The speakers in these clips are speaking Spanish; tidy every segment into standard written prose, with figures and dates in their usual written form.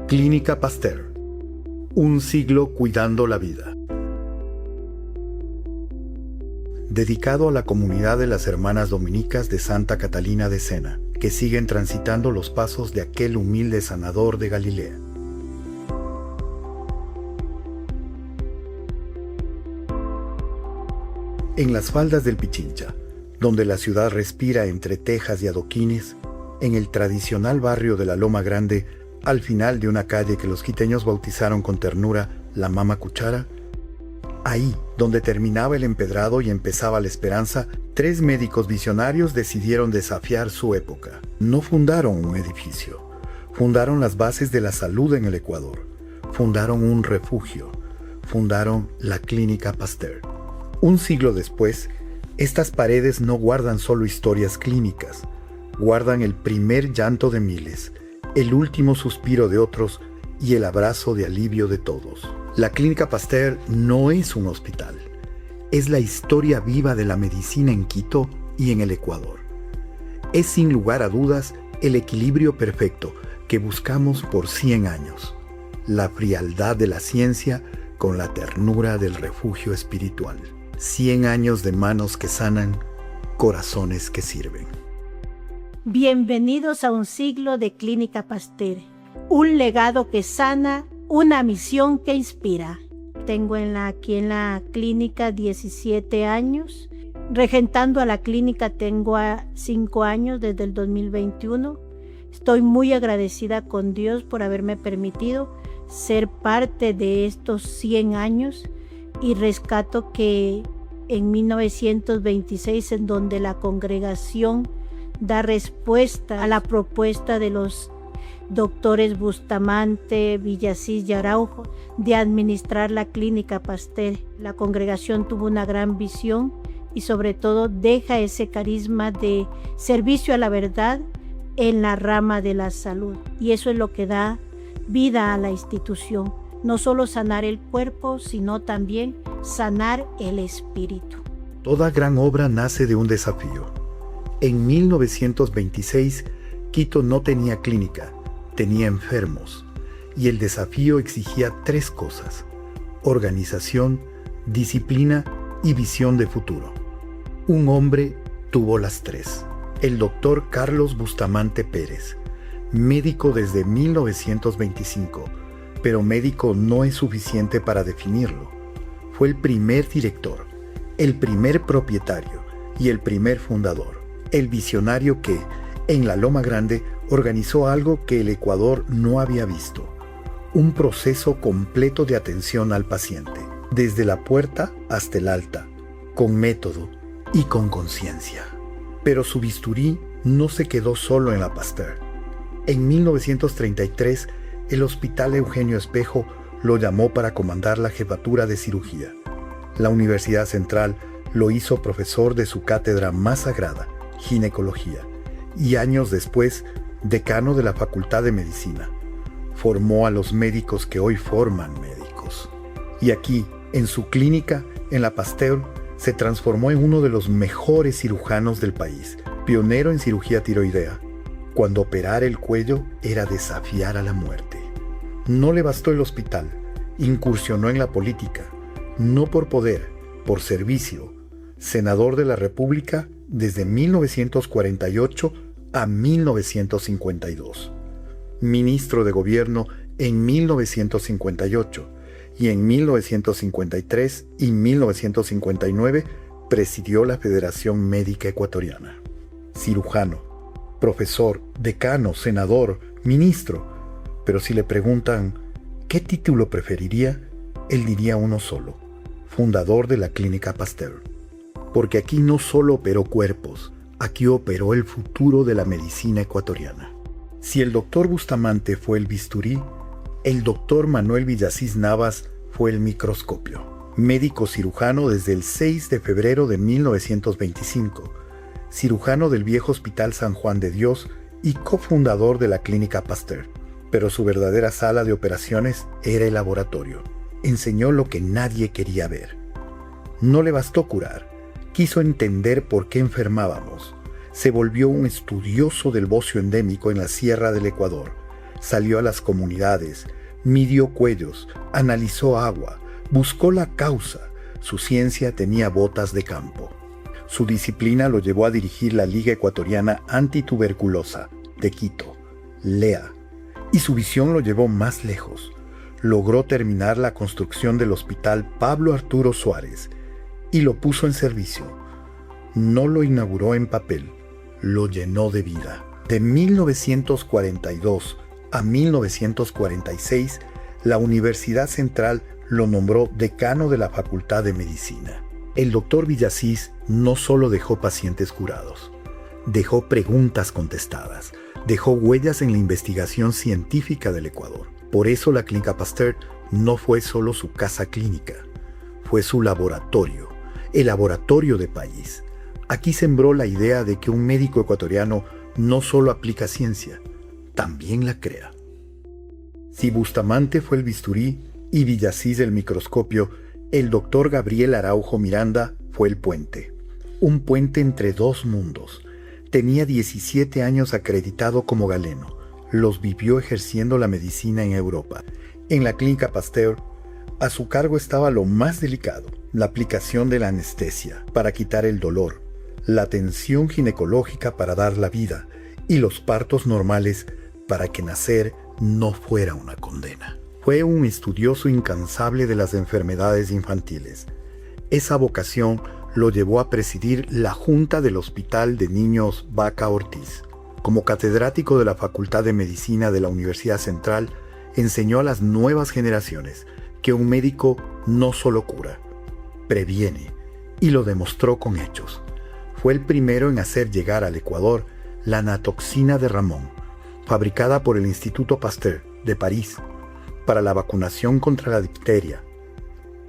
Clínica Pasteur. Un siglo cuidando la vida. Dedicado a la comunidad de las Hermanas Dominicas de Santa Catalina de Sena, que siguen transitando los pasos de aquel humilde sanador de Galilea. En las faldas del Pichincha, donde la ciudad respira entre tejas y adoquines, en el tradicional barrio de la Loma Grande, al final de una calle que los quiteños bautizaron con ternura la Mama Cuchara, ahí donde terminaba el empedrado y empezaba la esperanza, 3 médicos visionarios decidieron desafiar su época. No fundaron un edificio, fundaron las bases de la salud en el Ecuador, fundaron un refugio, fundaron la Clínica Pasteur. Un siglo después, estas paredes no guardan solo historias clínicas, guardan el primer llanto de miles, el último suspiro de otros y el abrazo de alivio de todos. La Clínica Pasteur no es un hospital, es la historia viva de la medicina en Quito y en el Ecuador. Es sin lugar a dudas el equilibrio perfecto que buscamos por 100 años, la frialdad de la ciencia con la ternura del refugio espiritual. 100 años de manos que sanan, corazones que sirven. Bienvenidos a un siglo de Clínica Pasteur, un legado que sana, una misión que inspira. Tengo aquí en la clínica 17 años, regentando a la clínica tengo 5 años desde el 2021. Estoy muy agradecida con Dios por haberme permitido ser parte de estos 100 años y rescato que en 1926, en donde la congregación da respuesta a la propuesta de los doctores Bustamante, Villasís y Araujo de administrar la Clínica Pasteur. La congregación tuvo una gran visión y sobre todo deja ese carisma de servicio a la verdad en la rama de la salud. Y eso es lo que da vida a la institución. No solo sanar el cuerpo, sino también sanar el espíritu. Toda gran obra nace de un desafío. En 1926, Quito no tenía clínica, tenía enfermos, y el desafío exigía 3 cosas: organización, disciplina y visión de futuro. Un hombre tuvo las 3, el doctor Carlos Bustamante Pérez, médico desde 1925, pero médico no es suficiente para definirlo. Fue el primer director, el primer propietario y el primer fundador, el visionario que, en la Loma Grande, organizó algo que el Ecuador no había visto: un proceso completo de atención al paciente, desde la puerta hasta el alta, con método y con conciencia. Pero su bisturí no se quedó solo en la Pasteur. En 1933, el Hospital Eugenio Espejo lo llamó para comandar la jefatura de cirugía. La Universidad Central lo hizo profesor de su cátedra más sagrada, ginecología, y años después, decano de la Facultad de Medicina. Formó a los médicos que hoy forman médicos. Y aquí, en su clínica, en la Pasteur, se transformó en uno de los mejores cirujanos del país, pionero en cirugía tiroidea, cuando operar el cuello era desafiar a la muerte. No le bastó el hospital, incursionó en la política, no por poder, por servicio. Senador de la República desde 1948 a 1952. Ministro de Gobierno en 1958 y en 1953 y 1959 presidió la Federación Médica Ecuatoriana. Cirujano, profesor, decano, senador, ministro. Pero si le preguntan ¿qué título preferiría?, él diría uno solo: fundador de la Clínica Pasteur. Porque aquí no solo operó cuerpos, aquí operó el futuro de la medicina ecuatoriana. Si el doctor Bustamante fue el bisturí, el doctor Manuel Villasís Navas fue el microscopio. Médico cirujano desde el 6 de febrero de 1925, cirujano del viejo Hospital San Juan de Dios y cofundador de la Clínica Pasteur. Pero su verdadera sala de operaciones era el laboratorio. Enseñó lo que nadie quería ver. No le bastó curar. Quiso entender por qué enfermábamos. Se volvió un estudioso del bocio endémico en la sierra del Ecuador, Salió a las comunidades, midió cuellos, analizó agua, buscó la causa. Su ciencia tenía botas de campo. Su disciplina lo llevó a dirigir la Liga Ecuatoriana Antituberculosa de Quito, LEA, y su visión lo llevó más lejos. Logró terminar la construcción del Hospital Pablo Arturo Suárez y lo puso en servicio. No lo inauguró en papel, lo llenó de vida. De 1942 a 1946, la Universidad Central lo nombró decano de la Facultad de Medicina. El doctor Villasís no solo dejó pacientes curados, dejó preguntas contestadas, dejó huellas en la investigación científica del Ecuador. Por eso la Clínica Pasteur no fue solo su casa clínica, fue su laboratorio, el laboratorio de país. Aquí sembró la idea de que un médico ecuatoriano no solo aplica ciencia, también la crea. Si Bustamante fue el bisturí y Villasís el microscopio, el doctor Gabriel Araujo Miranda fue el puente. Un puente entre dos mundos. Tenía 17 años acreditado como galeno. Los vivió ejerciendo la medicina en Europa. En la Clínica Pasteur, a su cargo estaba lo más delicado, la aplicación de la anestesia para quitar el dolor, la atención ginecológica para dar la vida y los partos normales para que nacer no fuera una condena. Fue un estudioso incansable de las enfermedades infantiles. Esa vocación lo llevó a presidir la Junta del Hospital de Niños Vaca Ortiz. Como catedrático de la Facultad de Medicina de la Universidad Central, enseñó a las nuevas generaciones que un médico no solo cura, previene, y lo demostró con hechos. Fue el primero en hacer llegar al Ecuador la natoxina de Ramón, fabricada por el Instituto Pasteur de París, para la vacunación contra la difteria.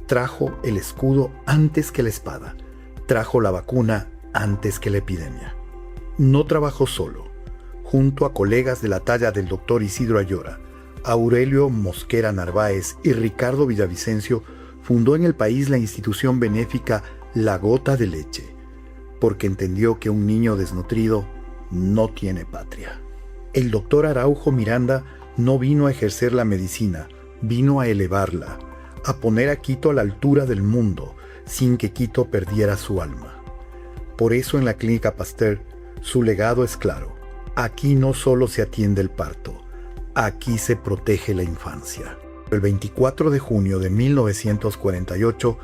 Trajo el escudo antes que la espada, trajo la vacuna antes que la epidemia. No trabajó solo. Junto a colegas de la talla del doctor Isidro Ayora, Aurelio Mosquera Narváez y Ricardo Villavicencio, fundó en el país la institución benéfica La Gota de Leche, porque entendió que un niño desnutrido no tiene patria. El doctor Araujo Miranda no vino a ejercer la medicina, vino a elevarla, a poner a Quito a la altura del mundo, sin que Quito perdiera su alma. Por eso en la Clínica Pasteur, su legado es claro. Aquí no solo se atiende el parto, aquí se protege la infancia. El 24 de junio de 1948,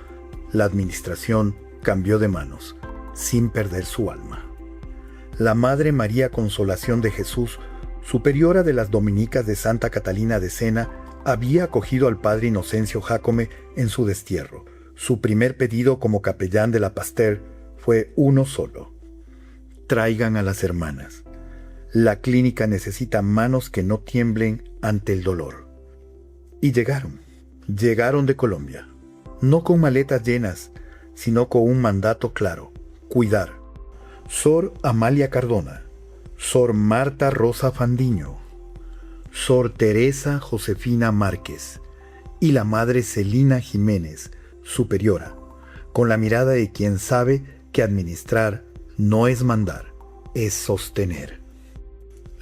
la administración cambió de manos, sin perder su alma. La Madre María Consolación de Jesús, superiora de las dominicas de Santa Catalina de Sena, había acogido al padre Inocencio Jácome en su destierro. Su primer pedido como capellán de la Pasteur fue uno solo: traigan a las hermanas. La clínica necesita manos que no tiemblen ante el dolor. Y llegaron de Colombia, no con maletas llenas, sino con un mandato claro: cuidar. Sor Amalia Cardona, Sor Marta Rosa Fandiño, Sor Teresa Josefina Márquez y la Madre Celina Jiménez, superiora, con la mirada de quien sabe que administrar no es mandar, es sostener.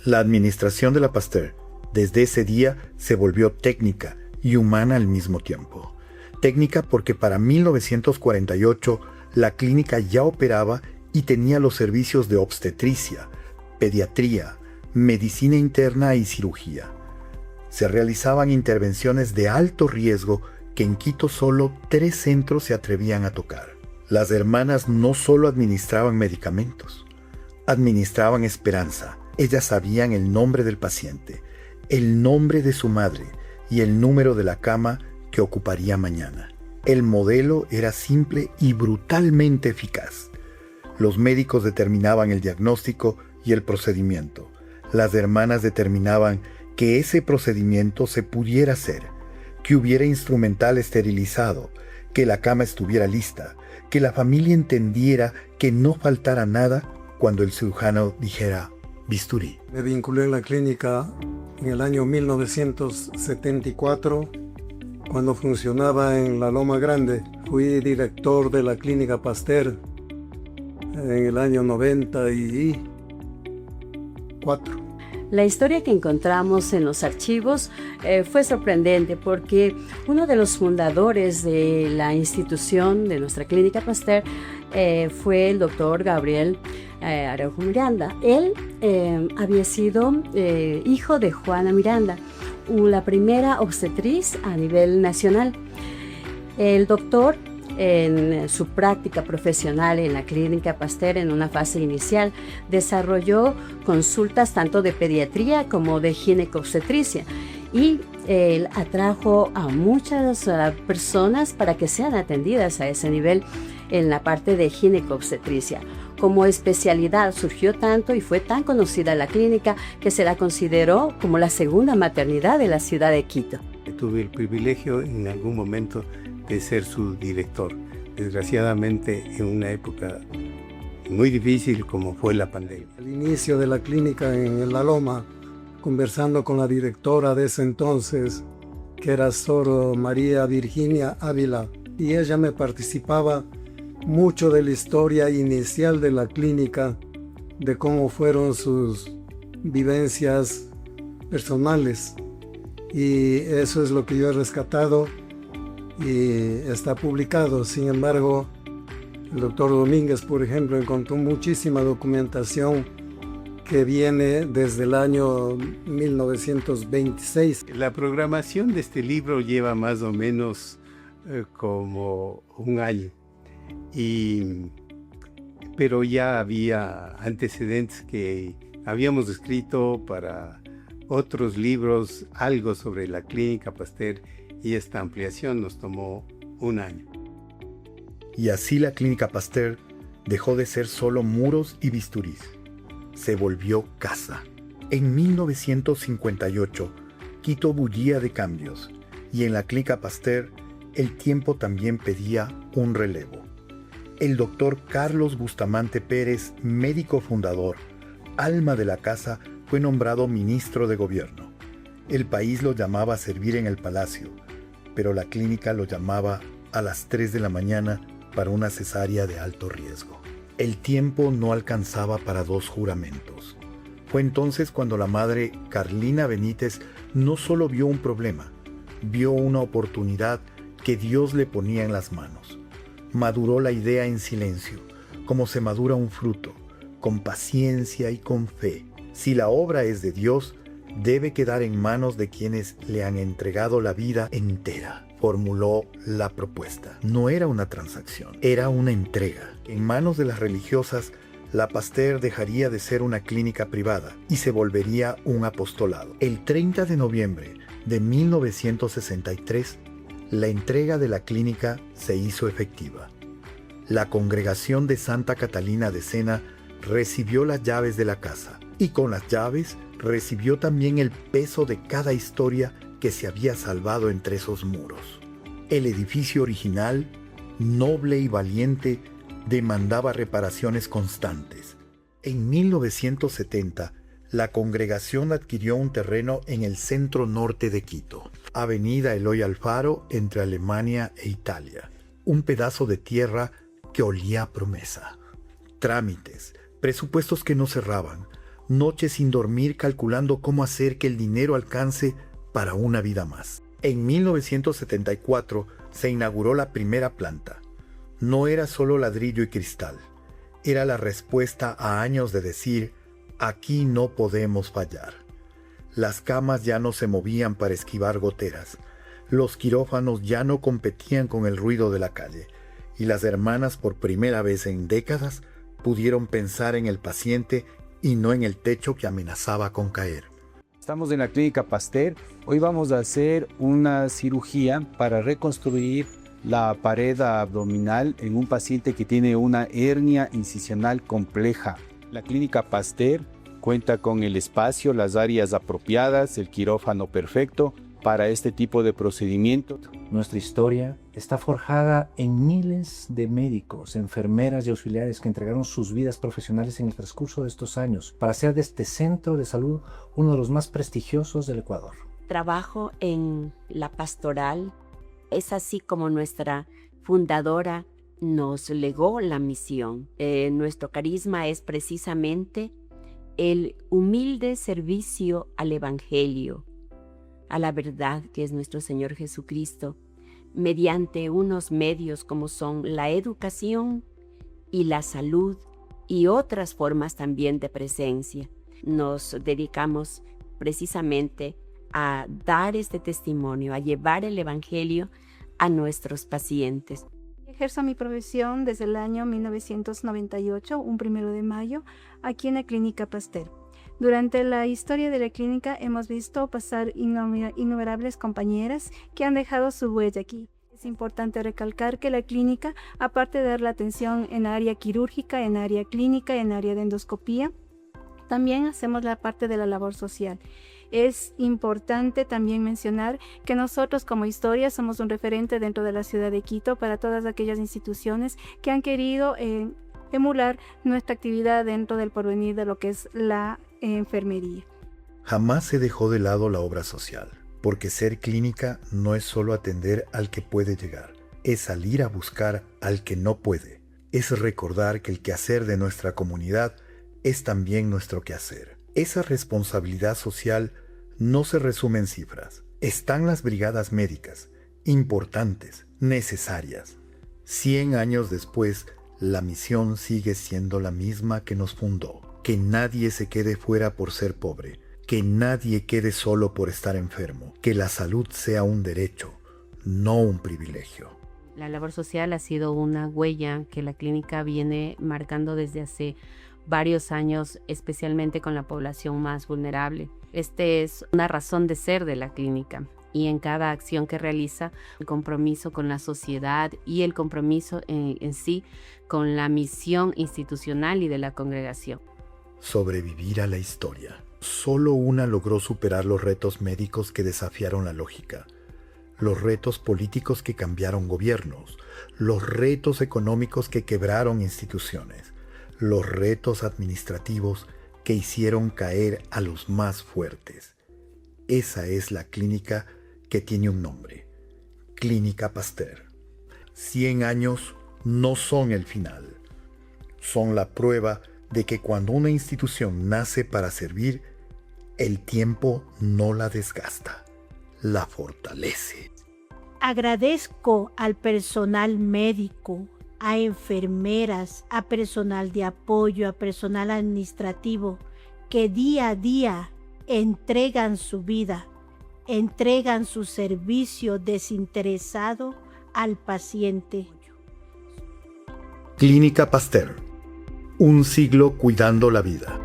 La administración de la Pasteur desde ese día se volvió técnica y humana al mismo tiempo. Técnica porque para 1948 la clínica ya operaba y tenía los servicios de obstetricia, pediatría, medicina interna y cirugía. Se realizaban intervenciones de alto riesgo que en Quito solo 3 centros se atrevían a tocar. Las hermanas no solo administraban medicamentos, administraban esperanza. Ellas sabían el nombre del paciente, el nombre de su madre y el número de la cama que ocuparía mañana. El modelo era simple y brutalmente eficaz. Los médicos determinaban el diagnóstico y el procedimiento. Las hermanas determinaban que ese procedimiento se pudiera hacer, que hubiera instrumental esterilizado, que la cama estuviera lista, que la familia entendiera que no faltara nada cuando el cirujano dijera bisturí. Me vinculé en la clínica en el año 1974, cuando funcionaba en la Loma Grande. Fui director de la Clínica Pasteur en el año 94. La historia que encontramos en los archivos fue sorprendente porque uno de los fundadores de la institución de nuestra Clínica Pasteur fue el doctor Gabriel Araujo Miranda. Él había sido hijo de Juana Miranda, la primera obstetriz a nivel nacional. El doctor, en su práctica profesional en la Clínica Pasteur, en una fase inicial, desarrolló consultas tanto de pediatría como de ginecobstetricia y él atrajo a muchas personas para que sean atendidas a ese nivel en la parte de ginecobstetricia. Como especialidad surgió tanto y fue tan conocida la clínica que se la consideró como la segunda maternidad de la ciudad de Quito. Tuve el privilegio en algún momento de ser su director, desgraciadamente en una época muy difícil como fue la pandemia. Al inicio de la clínica en La Loma, conversando con la directora de ese entonces, que era Sor María Virginia Ávila, y ella me participaba mucho de la historia inicial de la clínica, de cómo fueron sus vivencias personales, y eso es lo que yo he rescatado y está publicado. Sin embargo, el doctor Domínguez, por ejemplo, encontró muchísima documentación que viene desde el año 1926. La programación de este libro lleva más o menos como un año, pero ya había antecedentes que habíamos escrito para otros libros, algo sobre la Clínica Pasteur, y esta ampliación nos tomó un año. Y así la Clínica Pasteur dejó de ser solo muros y bisturís. Se volvió casa. En 1958, Quito bullía de cambios, y en la Clínica Pasteur el tiempo también pedía un relevo. El doctor Carlos Bustamante Pérez, médico fundador, alma de la casa, fue nombrado ministro de gobierno. El país lo llamaba a servir en el palacio, pero la clínica lo llamaba a las 3 de la mañana para una cesárea de alto riesgo. El tiempo no alcanzaba para 2 juramentos. Fue entonces cuando la madre Carlina Benítez no solo vio un problema, vio una oportunidad que Dios le ponía en las manos. Maduró la idea en silencio, como se madura un fruto, con paciencia y con fe. Si la obra es de Dios, debe quedar en manos de quienes le han entregado la vida entera. Formuló la propuesta. No era una transacción, era una entrega. En manos de las religiosas, la Pasteur dejaría de ser una clínica privada y se volvería un apostolado. El 30 de noviembre de 1963, la entrega de la clínica se hizo efectiva. La congregación de Santa Catalina de Sena recibió las llaves de la casa y con las llaves recibió también el peso de cada historia que se había salvado entre esos muros. El edificio original, noble y valiente, demandaba reparaciones constantes. En 1970, la congregación adquirió un terreno en el centro norte de Quito, Avenida Eloy Alfaro, entre Alemania e Italia. Un pedazo de tierra que olía a promesa. Trámites, presupuestos que no cerraban, noches sin dormir calculando cómo hacer que el dinero alcance para una vida más. En 1974 se inauguró la primera planta. No era solo ladrillo y cristal, era la respuesta a años de decir: aquí no podemos fallar. Las camas ya no se movían para esquivar goteras, los quirófanos ya no competían con el ruido de la calle, y las hermanas por primera vez en décadas pudieron pensar en el paciente y no en el techo que amenazaba con caer. Estamos en la Clínica Pasteur. Hoy vamos a hacer una cirugía para reconstruir la pared abdominal en un paciente que tiene una hernia incisional compleja. La Clínica Pasteur cuenta con el espacio, las áreas apropiadas, el quirófano perfecto para este tipo de procedimiento. Nuestra historia está forjada en miles de médicos, enfermeras y auxiliares que entregaron sus vidas profesionales en el transcurso de estos años para hacer de este centro de salud uno de los más prestigiosos del Ecuador. Trabajo en la pastoral. Es así como nuestra fundadora nos legó la misión. Nuestro carisma es precisamente el humilde servicio al Evangelio, a la verdad que es nuestro Señor Jesucristo, mediante unos medios como son la educación y la salud y otras formas también de presencia. Nos dedicamos precisamente a dar este testimonio, a llevar el Evangelio a nuestros pacientes. Ejerzo mi profesión desde el año 1998, un 1 de mayo, aquí en la Clínica Pasteur. Durante la historia de la clínica hemos visto pasar innumerables compañeras que han dejado su huella aquí. Es importante recalcar que la clínica, aparte de dar la atención en área quirúrgica, en área clínica, en área de endoscopía, también hacemos la parte de la labor social. Es importante también mencionar que nosotros como Historia somos un referente dentro de la ciudad de Quito para todas aquellas instituciones que han querido emular nuestra actividad dentro del porvenir de lo que es la enfermería. Jamás se dejó de lado la obra social, porque ser clínica no es solo atender al que puede llegar, es salir a buscar al que no puede, es recordar que el quehacer de nuestra comunidad es también nuestro quehacer. Esa responsabilidad social no se resume en cifras. Están las brigadas médicas, importantes, necesarias. 100 años después, la misión sigue siendo la misma que nos fundó. Que nadie se quede fuera por ser pobre, que nadie quede solo por estar enfermo, que la salud sea un derecho, no un privilegio. La labor social ha sido una huella que la clínica viene marcando desde hace varios años, especialmente con la población más vulnerable. Este es una razón de ser de la clínica y en cada acción que realiza, el compromiso con la sociedad y el compromiso en sí con la misión institucional y de la congregación. Sobrevivir a la historia. Solo una logró superar los retos médicos que desafiaron la lógica, los retos políticos que cambiaron gobiernos, los retos económicos que quebraron instituciones, los retos administrativos que hicieron caer a los más fuertes. Esa es la clínica que tiene un nombre, Clínica Pasteur. 100 años no son el final, son la prueba de que cuando una institución nace para servir, el tiempo no la desgasta, la fortalece. Agradezco al personal médico, a enfermeras, a personal de apoyo, a personal administrativo, que día a día entregan su vida, entregan su servicio desinteresado al paciente. Clínica Pasteur. Un siglo cuidando la vida.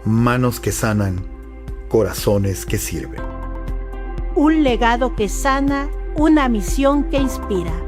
Manos que sanan, corazones que sirven. Un legado que sana, una misión que inspira.